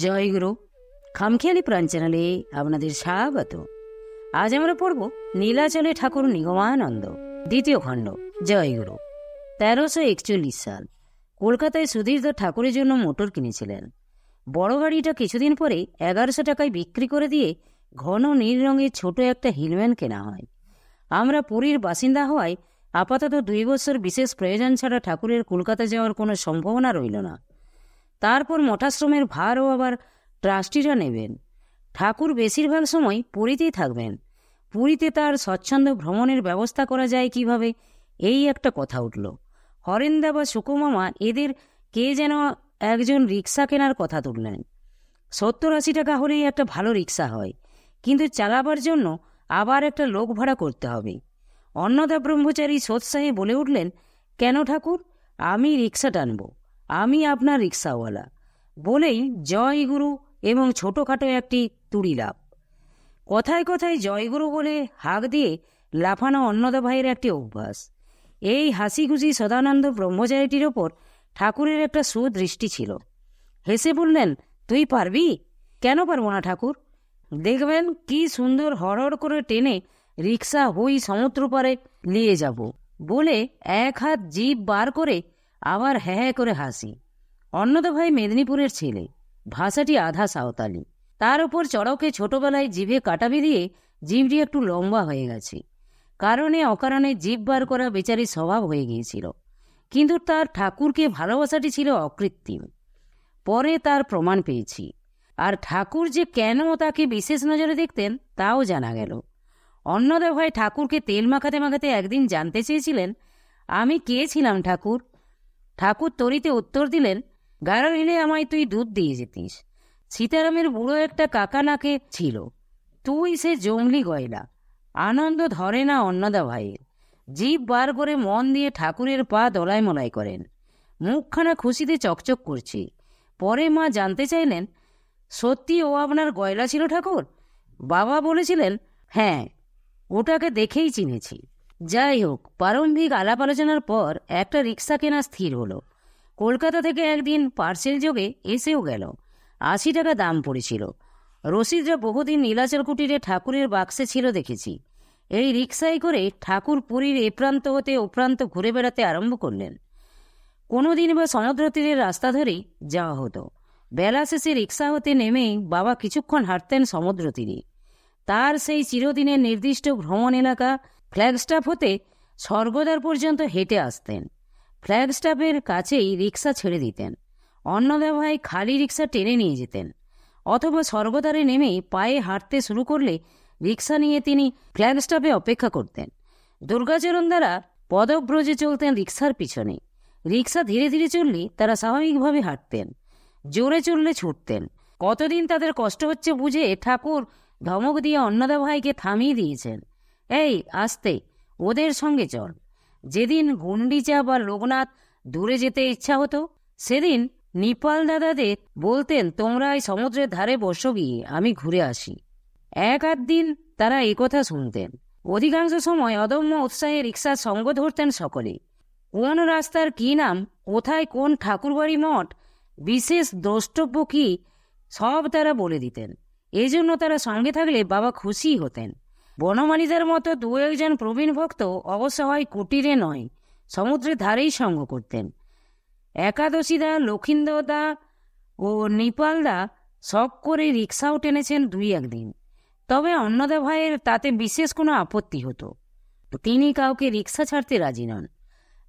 জয়গুরু খামখেয়ালি প্রাণ চ্যানেলে আপনাদের স্বাগত। আজ আমরা পড়ব নীলাচলে ঠাকুর নিগমানন্দ দ্বিতীয় খণ্ড। জয়গুরু 1341 সাল কলকাতায় সুধীরদা ঠাকুরের জন্য মোটর কিনেছিলেন। বড় গাড়িটা কিছুদিন পরে 1100 টাকায় বিক্রি করে দিয়ে ঘন নীল রঙের ছোট একটা হিলম্যান কেনা হয়। আমরা পুরীর বাসিন্দা হওয়ায় আপাতত 2 বছর বিশেষ প্রয়োজন ছাড়া ঠাকুরের কলকাতা যাওয়ার কোনো সম্ভাবনা রইল না। তারপর মঠাশ্রমের ভারও আবার ট্রাস্টিরা নেবেন। ঠাকুর বেশিরভাগ সময় পুরীতেই থাকবেন। পুরীতে তার স্বচ্ছন্দ ভ্রমণের ব্যবস্থা করা যায় কিভাবে, এই একটা কথা উঠল। হরেন্দা বা সুকুমামা এদের কে যেন একজন রিক্সা কেনার কথা তুললেন। 70-80 টাকা হলেই একটা ভালো রিক্সা হয়, কিন্তু চালাবার জন্য আবার একটা লোক ভাড়া করতে হবে। অন্নদা ব্রহ্মচারী সোৎসাহে বলে উঠলেন, কেন ঠাকুর, আমি রিক্সা টানব, আমি আপনার রিক্সাওয়ালা। বলেই জয়গুরু এবং ছোটোখাটো একটি তুড়ি লাভ। কথায় কথায় জয়গুরু বলে হাঁক দিয়ে লাফানো অন্নদা ভাইয়ের একটি অভ্যাস। এই হাসি খুশি সদানন্দ ব্রহ্মচারীটির ওপর ঠাকুরের একটা সুদৃষ্টি ছিল। হেসে বললেন, তুই পারবি? কেন পারবো না ঠাকুর, দেখবেন কি সুন্দর হড়হড় করে টেনে রিক্সা হই সমুদ্র পারে নিয়ে যাব। বলে এক হাত জিভ বার করে আবার হ্যাঁ হ্যাঁ করে হাসি। অন্নদা ভাই মেদিনীপুরের ছেলে, ভাষাটি আধা সাঁওতালি। তার উপর চড়কে ছোটবেলায় জিভে কাটা বেরিয়ে জিভটি একটু লম্বা হয়ে গেছে। কারণে অকারণে জিভ বার করা বেচারি স্বভাব হয়ে গিয়েছিল। কিন্তু তার ঠাকুরকে ভালোবাসাটি ছিল অকৃত্রিম। পরে তার প্রমাণ পেয়েছি। আর ঠাকুর যে কেন তাকে বিশেষ নজরে দেখতেন তাও জানা গেল। অন্নদা ভাই ঠাকুরকে তেল মাখাতে মাখাতে একদিন জানতে চেয়েছিলেন, আমি কে ছিলাম ঠাকুর? ঠাকুর তরিতে উত্তর দিলেন, গাড়ো এলে আমায় তুই দুধ দিয়ে যেতিস। সীতারামের বুড়ো একটা কাকা নাকে ছিল, তুই সে জঙ্গলি গয়লা। আনন্দ ধরে না অন্নদা ভাইয়ের। জিভ বার করে মন দিয়ে ঠাকুরের পা দলায় মলাই করেন। মুখখানা খুশিতে চকচক করছে। পরে মা জানতে চাইলেন, সত্যি ও আপনার গয়লা ছিল ঠাকুর? বাবা বলেছিলেন, হ্যাঁ, ওটাকে দেখেই চিনেছি। যাই হোক, প্রারম্ভিক আলাপ আলোচনার পর একটা রিক্সা কেনা স্থির হলো। কলকাতা থেকে একদিন পার্সেল যোগে এসেও গেল। 80 টাকা দাম পড়েছিল। রসিদরা বহুদিন নীলাচল কুটিরে ঠাকুরের বাক্সে ছিল দেখেছি। এই রিক্সায় করে ঠাকুর পুরীর এ প্রান্ত হতে ও প্রান্ত ঘুরে বেড়াতে আরম্ভ করলেন। কোনোদিন বা সমুদ্র তীরের রাস্তা ধরেই যাওয়া হতো। বেলা শেষে রিক্সা হতে নেমেই বাবা কিছুক্ষণ হাঁটতেন সমুদ্র তীরে। তার সেই চিরদিনের নির্দিষ্ট ভ্রমণ এলাকা ফ্ল্যাগস্টাফ হতে স্বর্গদ্বার পর্যন্ত হেঁটে আসতেন। ফ্ল্যাগস্টাফের কাছেই রিক্সা ছেড়ে দিতেন। অন্নদা ভাই খালি রিক্সা টেনে নিয়ে যেতেন, অথবা স্বর্গদ্বারে নেমে পায়ে হাঁটতে শুরু করলে রিক্সা নিয়ে তিনি ফ্ল্যাগস্টাফে অপেক্ষা করতেন। দুর্গাচরণ দ্বারা পদব্রজে চলতেন রিক্সার পিছনে। রিক্সা ধীরে ধীরে চললে তারা স্বাভাবিকভাবে হাঁটতেন, জোরে চললে ছুটতেন। কতদিন তাদের কষ্ট হচ্ছে বুঝে ঠাকুর ধমক দিয়ে অন্নদা ভাইকে থামিয়ে দিয়েছেন, এই আস্তে, ওদের সঙ্গে চল। যেদিন গুন্ডিচা বা লোকনাথ দূরে যেতে ইচ্ছা হতো সেদিন নিপাল দাদাদের বলতেন, তোমরা এই সমুদ্রের ধারে বসো, গিয়ে আমি ঘুরে আসি। এক আধ দিন তারা একথা শুনতেন। অধিকাংশ সময় অদম্য উৎসাহে রিক্সার সঙ্গ ধরতেন সকলে। কোন রাস্তার কি নাম, কোথায় কোন ঠাকুরবাড়ি মঠ, বিশেষ দ্রষ্টব্য কি, সব তারা বলে দিতেন। এজন্য তারা সঙ্গে থাকলে বাবা খুশি হতেন। বনমালীদের মতো 2-1 প্রবীণ ভক্ত অবশ্য হয় কুটিরে নয়, সমুদ্রের ধারেই সঙ্গ করতেন। একাদশীদা, লক্ষিন্দরদা ও নিপালদা শখ করে রিক্সাও টেনেছেন 2-1 দিন। তবে অন্নদা ভাইয়ের তাতে বিশেষ কোনো আপত্তি হতো। তিনি কাউকে রিক্সা ছাড়তে রাজি নন।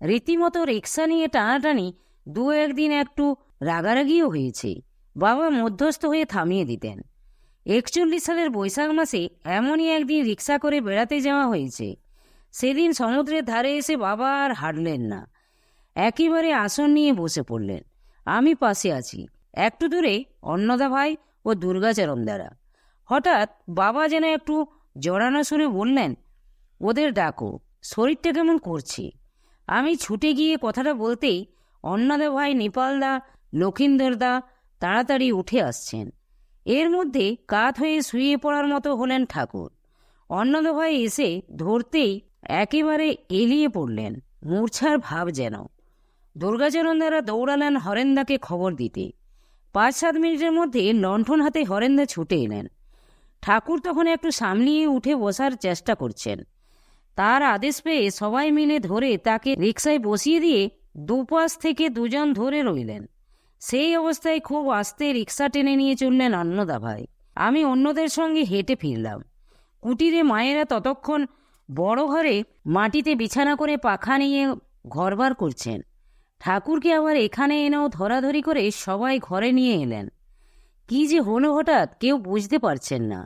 রীতিমতো রিক্সা নিয়ে টানাটানি 2-1 দিন একটু রাগারাগিও হয়েছে। বাবা মধ্যস্থ হয়ে থামিয়ে দিতেন। 41 সালের বৈশাখ মাসে এমনই একদিন রিক্সা করে বেড়াতে যাওয়া হয়েছে। সেদিন সমুদ্রের ধারে এসে বাবা আর হাঁটলেন না, একেবারে আসন নিয়ে বসে পড়লেন। আমি পাশে আছি। একটু দূরে অন্নদা ভাই ও দুর্গাচরণ দ্বারা। হঠাৎ বাবা যেন একটু জড়ানো সুরে বললেন, ওদের ডাকো, শরীরটা কেমন করছে। আমি ছুটে গিয়ে কথাটা বলতেই অন্নদা ভাই, নিপালদা, লক্ষিন্দরদা তাড়াতাড়ি উঠে আসছেন। এর মধ্যে কাত হয়ে শুয়ে পড়ার মতো হলেন ঠাকুর। অন্নদা ভাই এসে ধরতেই একেবারে এলিয়ে পড়লেন, মূর্ছার ভাব যেন। দুর্গাচরণ দ্বারা দৌড়ালেন হরেন্দাকে খবর দিতে। 5-7 মিনিটের মধ্যে লণ্ঠন হাতে হরেন্দা ছুটে এলেন। ঠাকুর তখন একটু সামলিয়ে উঠে বসার চেষ্টা করছেন। তার আদেশ পেয়ে সবাই মিলে ধরে তাকে রিকশায় বসিয়ে দিয়ে দুপাশ থেকে দুজন ধরে রইলেন। সেই অবস্থায় খুব আস্তে রিকশা টেনে নিয়ে চললেন অন্নদা ভাই। আমি অন্যদের সঙ্গে হেঁটে ফিরলাম। কুটিরে মায়েরা ততক্ষণ বড় ঘরে মাটিতে বিছানা করে পাখা নিয়ে ঘরবার করছেন। ঠাকুরকে আবার এখানে এনেও ধরাধরি করে সবাই ঘরে নিয়ে এলেন। কি যে হলো হঠাৎ কেউ বুঝতে পারছেন না।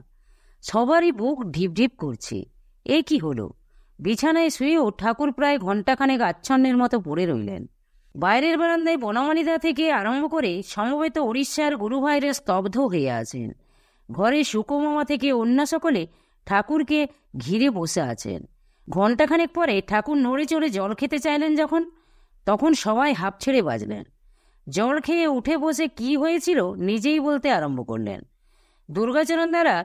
সবারই বুক ঢিপঢিপ করছে। এ কি হলো? বিছানায় শুয়েও ঠাকুর প্রায় ঘণ্টাখানেক আচ্ছন্নের মতো পড়ে রইলেন। বাইরের বারান্দায় বনমালীদা থেকে আরম্ভ করে সমবেত উড়িষ্যার গুরুভাইরা স্তব্ধ হয়ে আছেন। ঘরে সুকোমামা থেকে অন্য সকলে ঠাকুরকে ঘিরে বসে আছেন। ঘণ্টাখানেক পরে ঠাকুর নড়ে চড়ে জল খেতে চাইলেন যখন, তখন সবাই হাঁপ ছেড়ে বাজলেন। জল খেয়ে উঠে বসে কি হয়েছিল নিজেই বলতে আরম্ভ করলেন। দুর্গাচরণ দ্বারা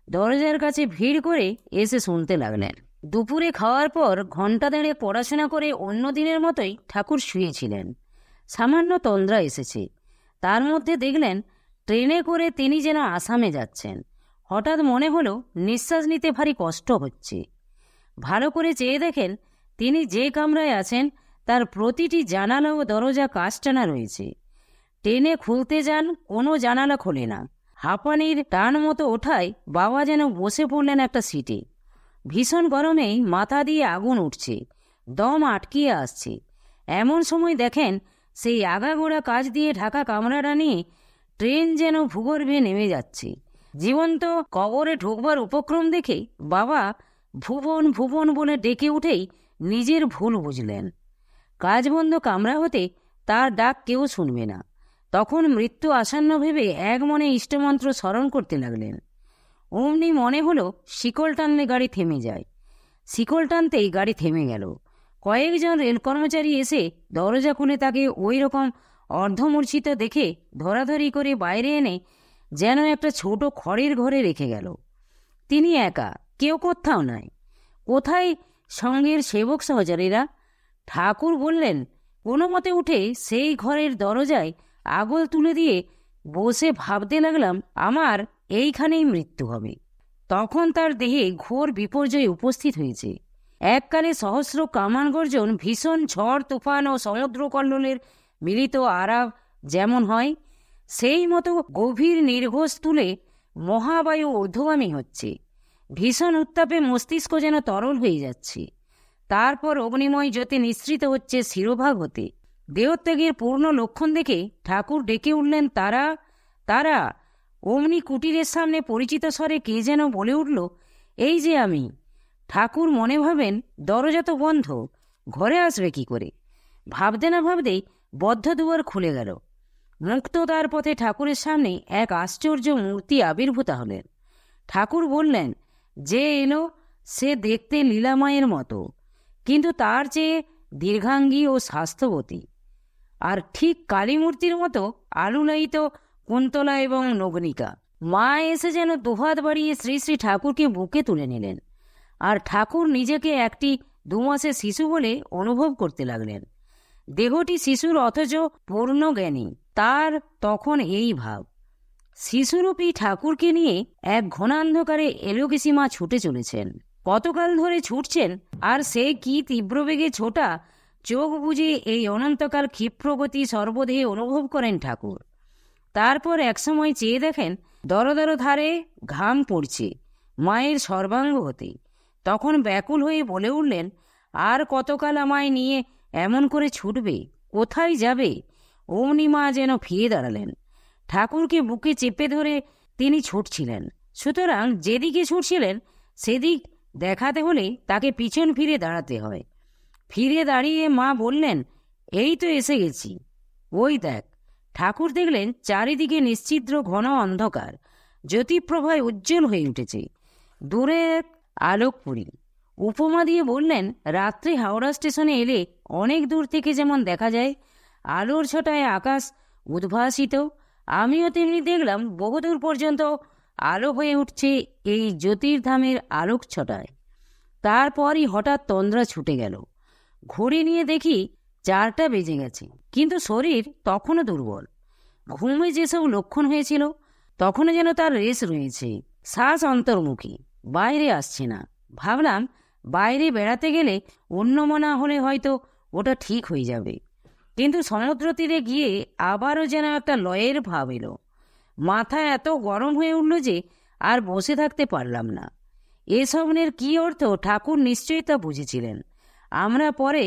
দরজার কাছে ভিড় করে এসে শুনতে লাগলেন। দুপুরে খাওয়ার পর ঘণ্টা দেড়ে পড়াশোনা করে অন্য দিনের মতোই ঠাকুর শুয়েছিলেন। সামান্য তন্দ্রা এসেছে। তার মধ্যে দেখলেন ট্রেনে করে তিনি যেন আসামে যাচ্ছেন। হঠাৎ মনে হলো নিঃশ্বাস নিতে ভারী কষ্ট হচ্ছে। ভালো করে চেয়ে দেখেন তিনি যে কামরায় আছেন তার প্রতিটি জানালা ও দরজা কাঁচ টানা রয়েছে। টেনে খুলতে যান, কোনো জানালা খোলে না। হাঁপানির টান মতো ওঠায় বাবা যেন বসে পড়লেন একটা সিটে। ভীষণ গরমেই মাথা দিয়ে আগুন উঠছে, দম আটকিয়ে আসছে। এমন সময় দেখেন সেই আগাগোড়া কাচ দিয়ে ঢাকা কামরাটা নিয়ে ট্রেন যেন ভূগর্ভে নেমে যাচ্ছে। জীবন্ত কবরে ঢুকবার উপক্রম দেখে বাবা ভুবন ভুবন বলে ডেকে উঠেই নিজের ভুল বুঝলেন। কাজবন্ধ কামরা হতে তার ডাক কেউ শুনবে না। তখন মৃত্যু আসন্ন ভেবে এক মনে ইষ্টমন্ত্র স্মরণ করতে লাগলেন। অমনি মনে হলো শিকল টানলে গাড়ি থেমে যায়। শিকল টানতেই গাড়ি থেমে গেল। কয়েকজন রেল কর্মচারী এসে দরজা খুলে তাকে ওই রকম অর্ধমূর্ছিত দেখে ধরাধরি করে বাইরে এনে যেন একটা ছোট খড়ের ঘরে রেখে গেল। তিনি একা, কেউ কোথাও নাই। কোথায় সঙ্গের সেবক সহচারীরা? ঠাকুর বললেন, কোনো মতে উঠে সেই ঘরের দরজায় আগল তুলে দিয়ে বসে ভাবতে লাগলাম আমার এইখানেই মৃত্যু হবে। তখন তার দেহে ঘোর বিপর্যয় উপস্থিত হয়েছে। এককালে সহস্র কামান গর্জন, ভীষণ ঝড় তুফান ও সমুদ্র কল্লোলের মিলিত আরাব যেমন হয়, সেই মতো গভীর নির্ঘোষ তুলে মহাবায়ু ঊর্ধ্বগামী হচ্ছে। ভীষণ উত্তাপে মস্তিষ্ক যেন তরল হয়ে যাচ্ছে। তারপর অগ্নিময় জ্যোতি নিঃসৃত হচ্ছে শিরোভাগ হতে। দেহত্যাগের পূর্ণ লক্ষণ দেখে ঠাকুর ডেকে উঠলেন, তারা তারা। অমনি কুটিরের সামনে পরিচিত স্বরে কে যেন বলে উঠল, এই যে আমি। ঠাকুর মনে ভাবেন দরজা তো বন্ধ, ঘরে আসবে কি করে। ভাবতে না ভাবতেই বদ্ধ দুয়ার খুলে গেল। মুক্ত দ্বার পথে ঠাকুরের সামনে এক আশ্চর্য মূর্তি আবির্ভূত হলেন। ঠাকুর বললেন, যে এলো সে দেখতে লীলামায়ের মতো, কিন্তু তার চেয়ে দীর্ঘাঙ্গী ও স্বাস্থ্যবতী, আর ঠিক কালীমূর্তির মতো আলুলায়িত কুন্তলা এবং নগ্নিকা। মা এসে যেন দুহাত বাড়িয়ে শ্রী শ্রী ঠাকুরকে বুকে তুলে নিলেন, আর ঠাকুর নিজেকে একটি 2 মাসের শিশু বলে অনুভব করতে লাগলেন। দেহটি শিশুর অথচ পূর্ণ জ্ঞানী। তার তখন এই ভাব, শিশুরূপী ঠাকুরকে নিয়ে এক ঘনান্ধকারে এলোকেশী মা ছুটে চলেছেন। কতকাল ধরে ছুটছেন, আর সে কি তীব্র বেগে ছোটা চোখ বুঝে এই অনন্তকাল ক্ষিপ্রগতি সর্বদেহে অনুভব করেন ঠাকুর। তারপর একসময় চেয়ে দেখেন দরদর ধারে ঘাম পড়ছে মায়ের সর্বাঙ্গ হতে। তখন ব্যাকুল হয়ে বলে উঠলেন, আর কতকাল আমায় নিয়ে এমন করে ছুটবে, কোথায় যাবে? অমনি মা যেন ফিরে দাঁড়ালেন। ঠাকুরকে বুকে চেপে ধরে তিনি ছুটছিলেন। সুতরাং যেদিকে ছুটছিলেন সেদিক দেখাতে হলে তাকে পিছন ফিরে দাঁড়াতে হয়। ফিরে দাঁড়িয়ে মা বললেন, এই তো এসে গেছি। ওই দেখ। ঠাকুর দেখলেন চারিদিকে নিশ্চিদ্র ঘন অন্ধকার, জ্যোতিপ্রভায় উজ্জ্বল হয়ে উঠেছে। দূরে এক আলোকপুরী। উপমা দিয়ে বললেন, রাত্রে হাওড়া স্টেশনে এলে অনেক দূর থেকে যেমন দেখা যায় আলোর ছটায় আকাশ উদ্ভাসিত, আমিও তেমনি দেখলাম বহুদূর পর্যন্ত আলো হয়ে উঠছে এই জ্যোতির্ধামের আলোক ছটায়। তারপরই হঠাৎ তন্দ্রা ছুটে গেল। ঘড়ি নিয়ে দেখি 4টা বেজে গেছে, কিন্তু শরীর তখনও দুর্বল। ঘুমে যেসব লক্ষণ হয়েছিল তখনও যেন তার রেশ রয়েছে। শ্বাস অন্তর্মুখী, বাইরে আসছে না। ভাবলাম বাইরে বেড়াতে গেলে অন্য মনা হলে হয়তো ওটা ঠিক হয়ে যাবে, কিন্তু সমুদ্র তীরে গিয়ে আবারও যেন একটা লয়ের ভাব এলো। মাথা এত গরম হয়ে উঠল যে আর বসে থাকতে পারলাম না। এ স্বপ্নের কী অর্থ ঠাকুর নিশ্চয়ই তা বুঝেছিলেন। আমরা পরে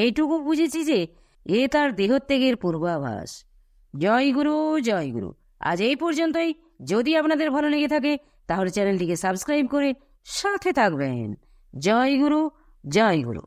এইটুকু বুঝেছি যে এ তার দেহত্যাগের পূর্বাভাস। জয় গুরু, জয় গুরু। আজ এই পর্যন্তই। যদি আপনাদের ভালো লেগে থাকে তাহলে চ্যানেলটিকে সাবস্ক্রাইব করে সাথে থাকবেন। জয় গুরু, জয় গুরু।